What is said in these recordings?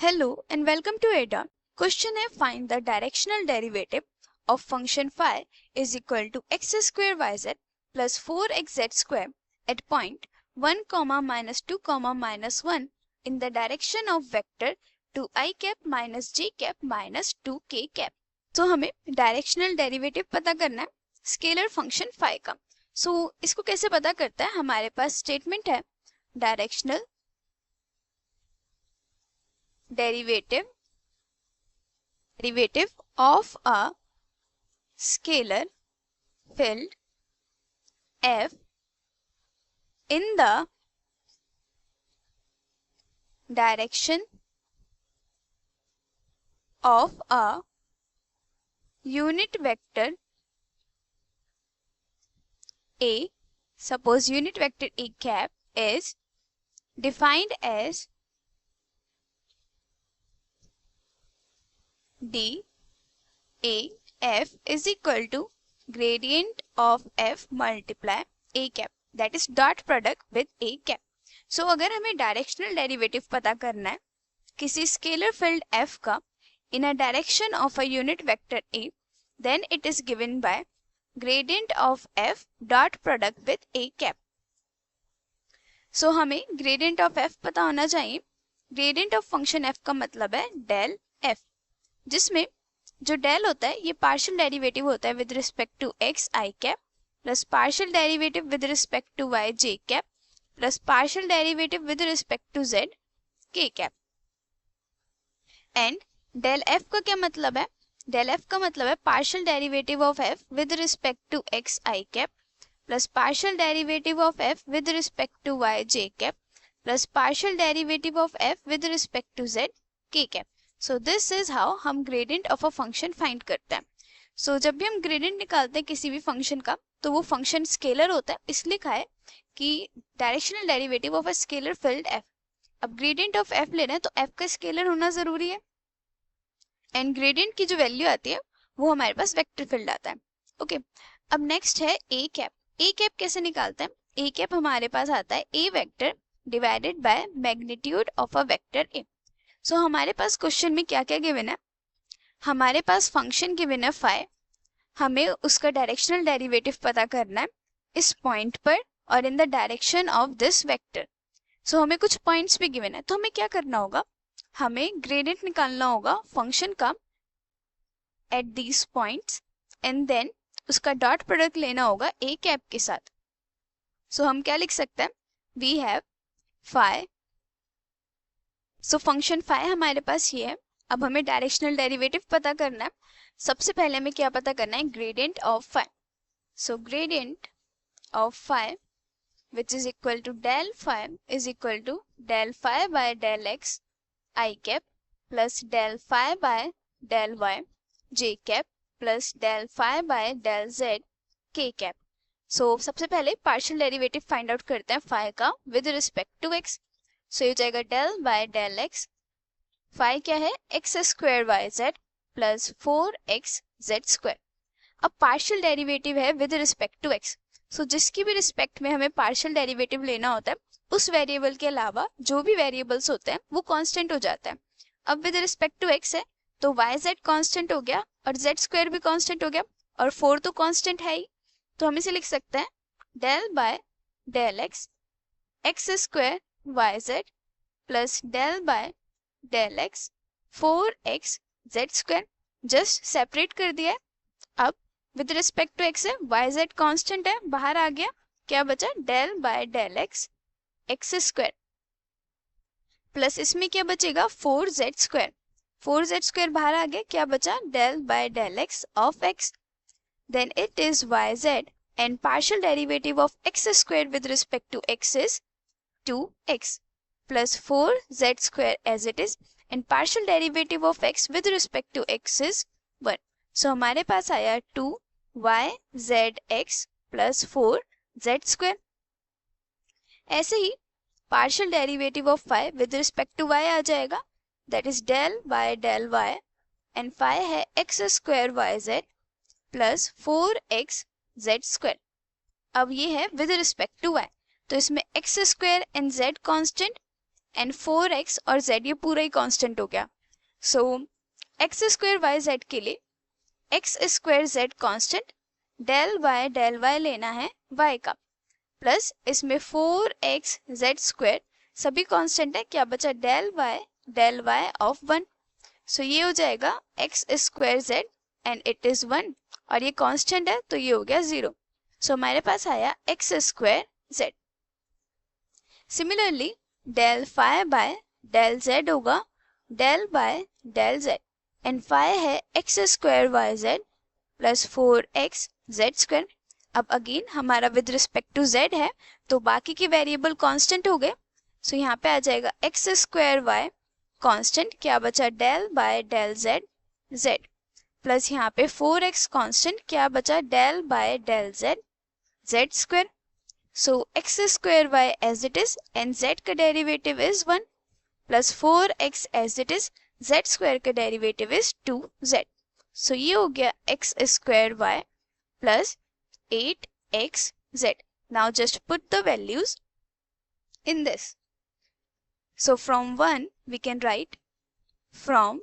Hello and welcome to ADA. Question है find the directional derivative of function phi is equal to x square yz plus 4xz square at point 1, minus 2, minus 1 in the direction of vector 2i cap minus j cap minus 2k cap. तो हमें directional derivative पता करना है scalar function phi का. सो इसको कैसे पता करता है? हमारे पास स्टेटमेंट है directional derivative of a scalar field f in the direction of a unit vector a. Suppose unit vector a cap is defined as d a f is equal to gradient of f multiply a cap, that is dot product with a cap. So अगर हमें directional derivative पता करना है किसी scalar field f का in a direction of a unit vector a, then it is given by gradient of f dot product with a cap. So हमें gradient of f पता होना चाहिए. gradient of function f का मतलब है del f, जिसमें जो del होता है ये पार्शियल डेरिवेटिव होता है with respect to X I cap plus partial derivative with respect to Y J cap plus partial derivative with respect to Z के कैप. एंड डेल एफ का क्या मतलब है? डेल एफ का मतलब है partial derivative of F with respect to X I cap plus partial derivative of F with respect to Y J cap plus partial derivative of F with respect to Z के cap. So this is how हम gradient of a function find करते हैं. सो जब भी हम gradient निकालते हैं किसी भी फंक्शन का तो वो फंक्शन स्केलर होता है, इसलिए कहा है कि directional derivative of a scalar field f. अब ग्रेडियंट ऑफ f लेना है तो f का स्केलर होना जरूरी है एंड ग्रेडियंट की जो वैल्यू आती है वो हमारे पास वेक्टर फील्ड आता है. ओके अब नेक्स्ट है a कैप. a कैप कैसे निकालते हैं? a कैप हमारे पास आता है a vector divided by magnitude of a vector a. सो हमारे पास क्वेश्चन में क्या क्या गिवन है? हमारे पास फंक्शन गिवन है फाई, हमें उसका डायरेक्शनल डेरिवेटिव पता करना है इस पॉइंट पर और in the direction of this vector. So हमें कुछ पॉइंट्स भी गिवन है, तो हमें क्या करना होगा? हमें ग्रेडियंट निकालना होगा फंक्शन का at these points and then उसका डॉट प्रोडक्ट लेना होगा ए कैप के साथ. सो हम क्या लिख सकते हैं? We have phi. So function phi हमारे पास ये है. अब हमें डायरेक्शनल डेरिवेटिव पता करना है. सबसे पहले हमें क्या पता करना है? Gradient of phi. So gradient of phi which is equal to del phi is equal to del phi by del X I cap plus del phi by del Y J cap plus del phi by del Z के cap. So सबसे पहले partial derivative find out करते हैं phi का with respect to X. So ये जाएगा del by del X. Phi क्या है? X square Y Z plus 4x Z square. अब पार्शियल डेरिवेटिव है with respect to X. So जिसकी भी रिस्पेक्ट में हमें पार्शियल डेरिवेटिव लेना होता है उस वेरिएबल के अलावा जो भी वेरिएबल्स होते हैं वो कांस्टेंट हो जाता है. अब विद रिस्पेक्ट टू एक्स है तो वाई जेड कांस्टेंट हो गया और जेड स्क्वायर भी कांस्टेंट हो गया और 4 तो कांस्टेंट है ही. तो हम इसे लिख सकते हैं del by del x x square Y Z plus del by del x 4x Z square. Just separate कर दिया है. अब विद रिस्पेक्ट टू एक्स है, वाई जेड कॉन्स्टेंट है, बाहर आ गया, क्या बचा? Del by del x x square plus इसमें क्या बचेगा? 4z square. 4z स्क्वायर बाहर आ गया, क्या बचा? Del by del x of x. Then it is y z and partial derivative of x square with respect to x is 2x plus 4z square as it is and partial derivative of x with respect to x is 1. So हमारे पास आया 2yzx plus 4z square. ऐसे ही partial derivative of phi with respect to y आ जाएगा, that is del by del y and phi है x square yz plus 4x z square. अब ये है with respect to y, तो इसमें x square and z constant and 4x और z ये पूरा ही कांस्टेंट हो गया. So x square Y z के लिए x square z constant, del y लेना है y का, प्लस इसमें 4x जेड स्क्वायर सभी कांस्टेंट है. क्या बचा? Del Y of 1. सो ये हो जाएगा x square Z and it is 1 और ये कांस्टेंट है तो ये हो गया 0. सो हमारे पास आया x square z. Similarly del phi by del z होगा del by del z and phi है x square Y Z plus 4x Z square. अब अगेन हमारा विद रिस्पेक्ट टू z है तो बाकी के वेरिएबल कांस्टेंट हो गए. सो यहाँ पे आ जाएगा एक्स स्क्वायर वाई कांस्टेंट, क्या बचा? Del by del z z plus यहाँ पे 4x कांस्टेंट, क्या बचा? Del by del z z square. So x square y as it is and z का derivative is 1 plus 4x as it is, z स्क्वायर का derivative is 2z. So ये हो गया x square y plus 8xz. Now just put the values in this. So from 1 we can write from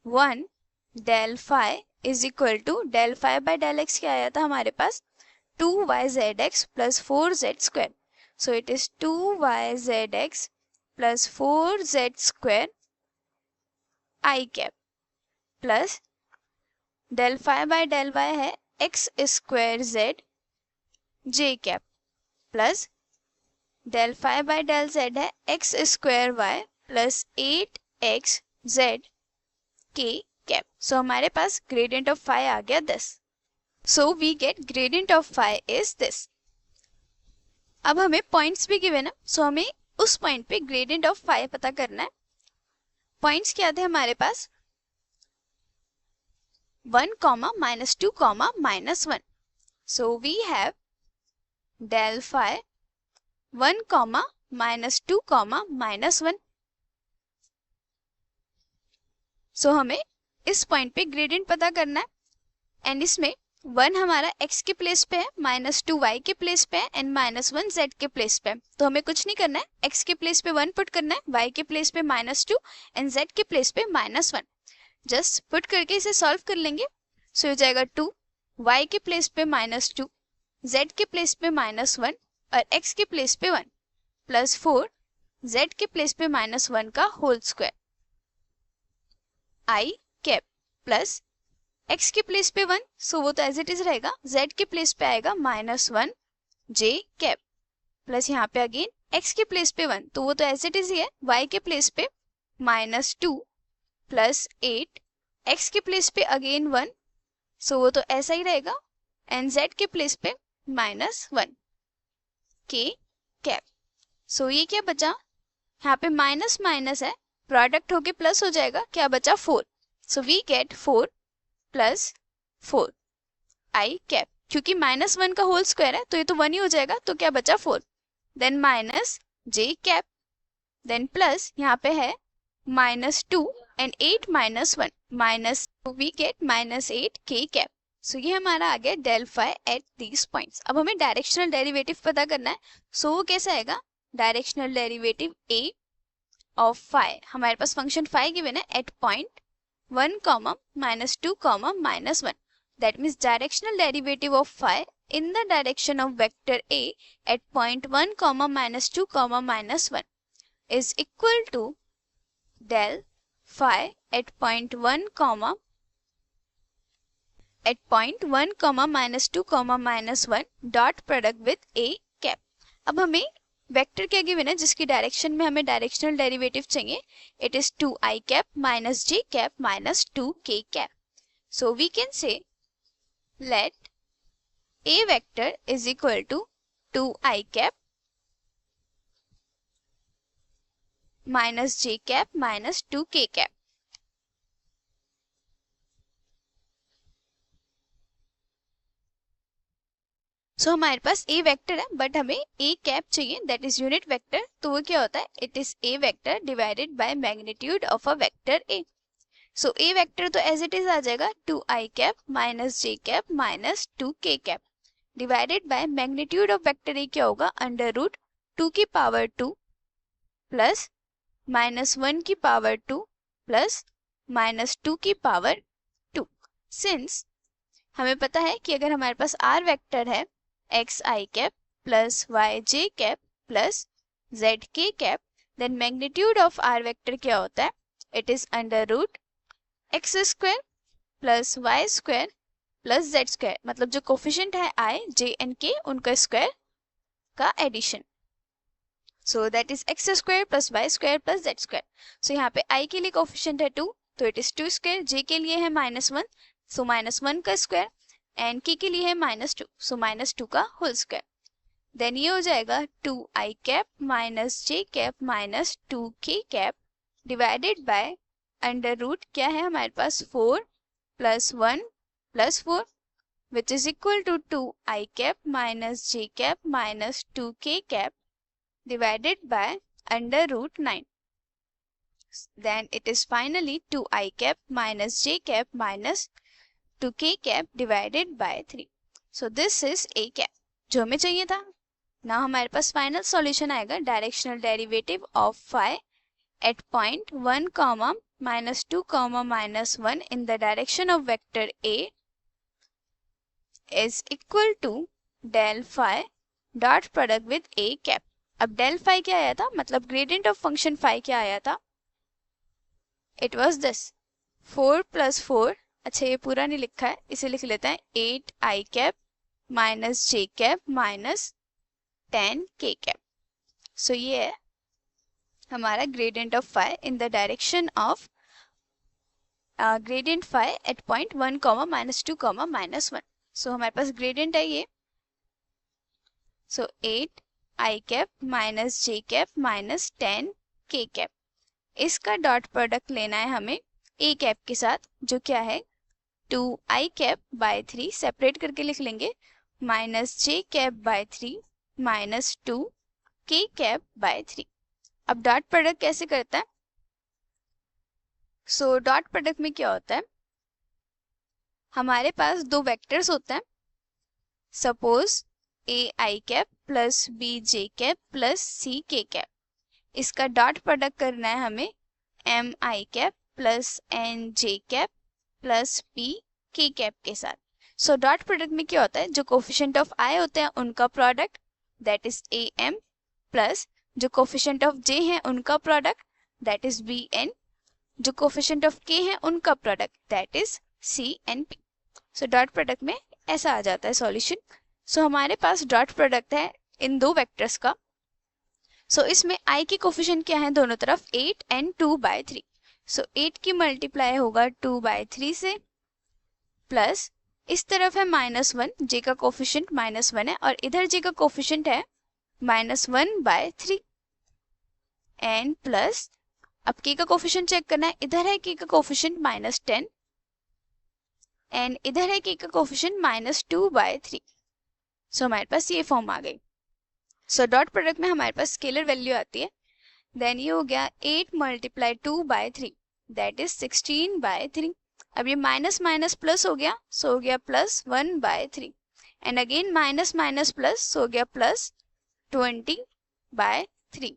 1 del phi is equal to del phi by del x क्या आया था हमारे पास? 2yzx plus 4z square. So it is 2yzx plus 4z square I cap plus del phi by del y है x square z j cap plus del phi by del z है x square y plus 8x z k cap. So हमारे पास gradient of phi आ गया 10. So we get gradient of phi is this. अब हमें points भी given है, सो हमें उस पॉइंट पे ग्रेडियंट ऑफ फाई पता करना है. पॉइंट्स क्या थे हमारे पास? 1, -2, -1. So we have del phi 1, -2, -1. So हमें इस पॉइंट पे ग्रेडियंट पता करना है एंड इसमें 1 हमारा x के प्लेस पे है, -2 y के प्लेस पे है एंड -1 z के प्लेस पे है. तो हमें कुछ नहीं करना है, x के प्लेस पे 1 पुट करना है, y के प्लेस पे -2 एंड z के प्लेस पे -1. जस्ट पुट करके इसे सॉल्व कर लेंगे. सो हो जाएगा 2, y के प्लेस पे -2, z के प्लेस पे -1 और x के प्लेस पे 1 प्लस 4 z के प्लेस पे -1 का whole square I cap plus x के प्लेस पे 1, सो वो तो एज इट इज रहेगा. z के प्लेस पे आएगा -1 j कैप प्लस यहाँ पे अगेन x के प्लेस पे 1 तो वो तो एज इट इज ही है. y के प्लेस पे -2 प्लस 8, x के प्लेस पे अगेन 1 सो वो तो ऐसा ही रहेगा एंड z के प्लेस पे -1 k कैप. सो ये क्या बचा? यहाँ पे माइनस माइनस है, प्रोडक्ट होके प्लस हो जाएगा. क्या बचा? 4. So we get 4 plus 4 i cap. क्योंकि -1 का होल स्क्वायर है तो ये तो 1 ही हो जाएगा. तो क्या बचा? 4. Then minus j cap, then plus यहाँ पे है -2 and 8 -1 minus, we get -8 k cap. So ये हमारा आ गया del phi at these points. अब हमें डायरेक्शनल डेरिवेटिव पता करना है. सो वो कैसा आएगा? Directional derivative a of phi, हमारे पास फंक्शन फाई गिवन है at point 1, -2, -1. That means directional derivative of phi in the direction of vector a at point 1, -2, -1 is equal to del phi at point 1, -2, -1 dot product with a cap. अब हमें vector क्या given है जिसकी direction में हमें directional derivative चाहिए? It is 2i cap minus j cap minus 2k cap. So we can say let a vector is equal to 2i cap minus j cap minus 2k cap. सो हमारे पास a vector है but हमें a cap चाहिए, that is unit vector. तो वो क्या होता है? It is a vector divided by magnitude of a vector a. So a vector तो एज इट इज आ जाएगा 2i cap minus j cap minus 2k cap divided bye magnitude of vector a क्या होगा? Under root 2 की power 2 plus -1 की power 2 plus -2 की power 2। Since हमें पता है कि अगर हमारे पास आर वेक्टर है एक्स आई कैप प्लस वाई जे कैप प्लस जेड के cap, then magnitude of r vector क्या होता है? It is under root x square plus y square plus z square, मतलब जो कोफिशिएंट है आई जे एंड के उनका स्क्वायर का addition. So that is x square plus y square plus z square. So यहाँ पे आई के लिए कोफिशिएंट है 2, तो इट इज 2 स्क्वायर, जे के लिए है -1, सो -1 का स्क्वायर, एंड के लिए है -2, सो -2 का होल स्क्वायर। देन ये हो जाएगा 2i cap minus j cap minus 2k cap divided by under root क्या है हमारे पास 4 plus 1 plus 4 which is equal to 2i cap minus j cap minus 2k cap divided by under root 9. Then it is finally 2i cap minus j cap minus 2k cap divided by 3. So this is a cap जो हमें चाहिए था। ना हमारे पास final solution आएगा directional derivative of phi at point 1 comma -2 comma -1 in the direction of vector A is equal to del phi dot product with a cap। अब del phi क्या आया था, मतलब gradient of function phi क्या आया था? It was this 4 plus 4, अच्छा ये पूरा नहीं लिखा है इसे लिख लेते हैं 8i cap minus j cap minus 10k cap। सो ये है हमारा gradient of phi in the direction of gradient phi at point 1 comma -2 comma -1। सो हमारे पास ग्रेडियंट है ये, सो 8i cap minus j cap minus 10k cap. इसका डॉट प्रोडक्ट लेना है हमें a कैप के साथ जो क्या है 2i कैप बाय 3, सेपरेट करके लिख लेंगे, minus j cap by 3 minus 2k cap by 3। अब डॉट प्रोडक्ट कैसे करता है? सो डॉट प्रोडक्ट में क्या होता है, हमारे पास दो वेक्टर्स होते हैं, suppose a i cap plus b j cap plus c k cap. इसका डॉट प्रोडक्ट करना है हमें m i cap plus n j cap plus p k cap के साथ। सो डॉट प्रोडक्ट में क्या होता है, जो कोफिशिएंट ऑफ आई होते हैं उनका product that is a m plus जो कोफिशिएंट ऑफ जे है उनका product that is b n, जो कोफिशिएंट ऑफ के है उनका product that is c n p. So dot product में ऐसा आ जाता है सॉल्यूशन। सो हमारे पास डॉट प्रोडक्ट है इन दो वेक्टर्स का। सो इसमें i की कोफिशिएंट क्या है दोनों तरफ 8 एंड 2/3। सो 8 की मल्टीप्लाई होगा 2/3 से, प्लस इस तरफ है -1, j का कोफिशिएंट -1 है और इधर j का कोफिशिएंट है -1/3 एंड प्लस अब k का कोफिशिएंट चेक करना है, इधर है k का कोफिशिएंट -10 एंड इधर है k का कोफिशिएंट -2/3। सो हमारे पास ये फॉर्म आ गई। सो डॉट प्रोडक्ट में हमारे पास स्केलर वैल्यू आती है, देन ये हो गया 8 × 2/3 दैट इज 16/3। अब ये माइनस माइनस प्लस हो गया, सो हो गया +1/3 and again minus minus plus, so हो गया +20/3।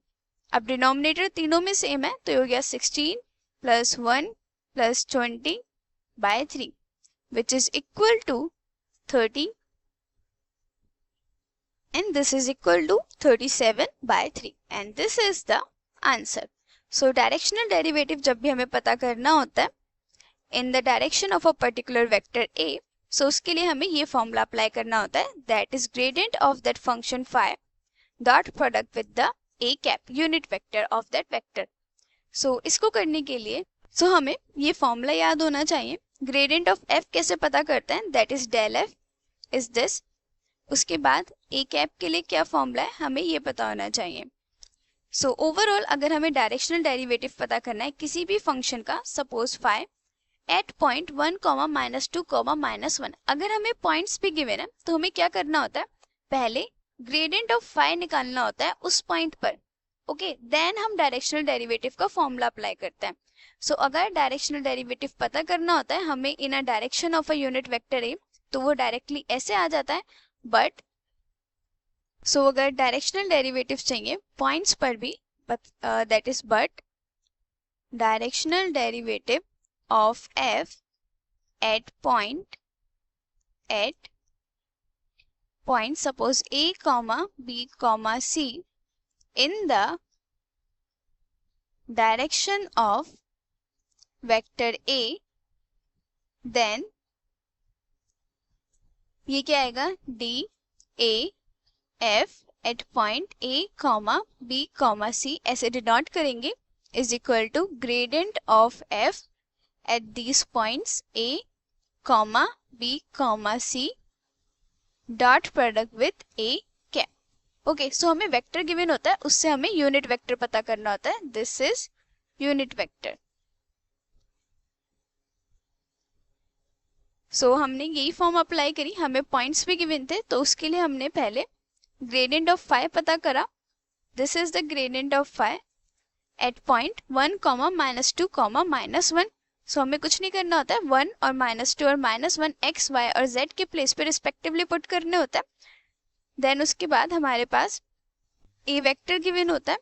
अब डिनोमिनेटर तीनों में सेम है तो ये हो गया 16 + 1 + 20/3 which is equal to 30 and this is equal to 37/3 and this is the answer. So directional derivative जब भी हमें पता करना होता है in the direction of a particular vector a, so उसके लिए हमें ये फॉर्मूला अप्लाई करना होता है that is gradient of that function phi dot product with the a cap unit vector of that vector. So इसको करने के लिए हमें ये फॉर्मूला याद होना चाहिए। gradient of f कैसे पता करते हैं, that is del f is this। उसके बाद a कैप के लिए क्या फॉर्मूला है हमें ये पता होना चाहिए। सो ओवरऑल अगर हमें डायरेक्शनल डेरिवेटिव पता करना है किसी भी फंक्शन का, सपोज फाई एट पॉइंट 1 -2 -1, अगर हमें पॉइंट्स भी गिवन है तो हमें क्या करना होता है, पहले ग्रेडियंट ऑफ फाई निकालना होता है उस पॉइंट पर, ओके, देन हम डायरेक्शनल डेरिवेटिव का फॉर्मूला अप्लाई करते हैं। सो अगर डायरेक्शनल डेरिवेटिव पता करना होता है हमें in a direction of a unit vector a, तो वो डायरेक्टली ऐसे आ जाता है। बट अगर डायरेक्शनल डेरिवेटिव चाहिए पॉइंट्स पर भी, that is but directional derivative of f at point suppose a comma b comma c in the direction of vector a, then ये क्या आएगा d a f at point a comma b comma c ऐसे denote करेंगे is equal to gradient of f at these points a comma b comma c dot product with a cap. Okay, so हमें vector given होता है, उससे हमें unit vector पता करना होता है। This is unit vector. So हमने यही फॉर्म अप्लाई करी, हमें पॉइंट्स भी गिवन थे, तो उसके लिए हमने पहले ग्रेडियंट ऑफ फाई पता करा। This is the gradient of phi at point 1, -2, -1। So हमें कुछ नहीं करना होता है, 1 और -2 और -1 x, y और z के प्लेस पे रिस्पेक्टिवली पुट करने होता है। देन उसके बाद हमारे पास a वेक्टर गिवन होता है,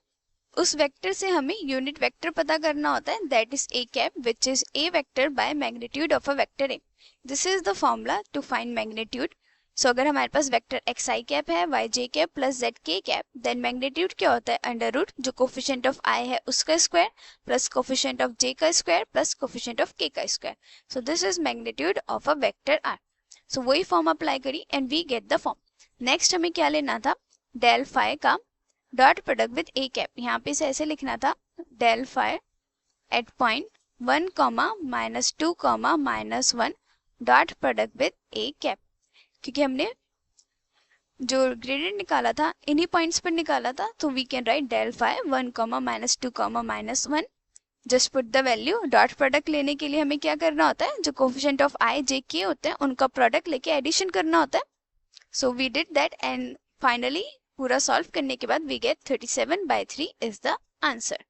उस वेक्टर से हमें यूनिट वेक्टर पता करना होता है, that is a cap which is a vector by magnitude of a vector a। This is the formula to find magnitude. So अगर हमारे पास वेक्टर एक्स आई कैप है, वाई जे कैप प्लस जेड के cap, then magnitude क्या होता है, under root जो coefficient of i है उसका square plus coefficient of j का square plus coefficient of k का square. So this is magnitude of a vector r. So वही फॉर्म अप्लाई करी and we get the form. Next हमें क्या लेना था, डेल फाई का dot product with a cap. यहाँ पे से ऐसे लिखना था, del phi at point 1, -2, -1 dot product with a cap, क्योंकि हमने जो ग्रेडियंट निकाला था इन्हीं पॉइंट्स पर निकाला था, तो we can write del phi 1, -2, -1। Just put the value. Dot product लेने के लिए हमें क्या करना होता है, जो कोफिशिएंट ऑफ आई जे के होते हैं उनका प्रोडक्ट लेके एडिशन करना होता है। So we did that and finally पूरा सॉल्व करने के बाद we get 37/3 is the answer.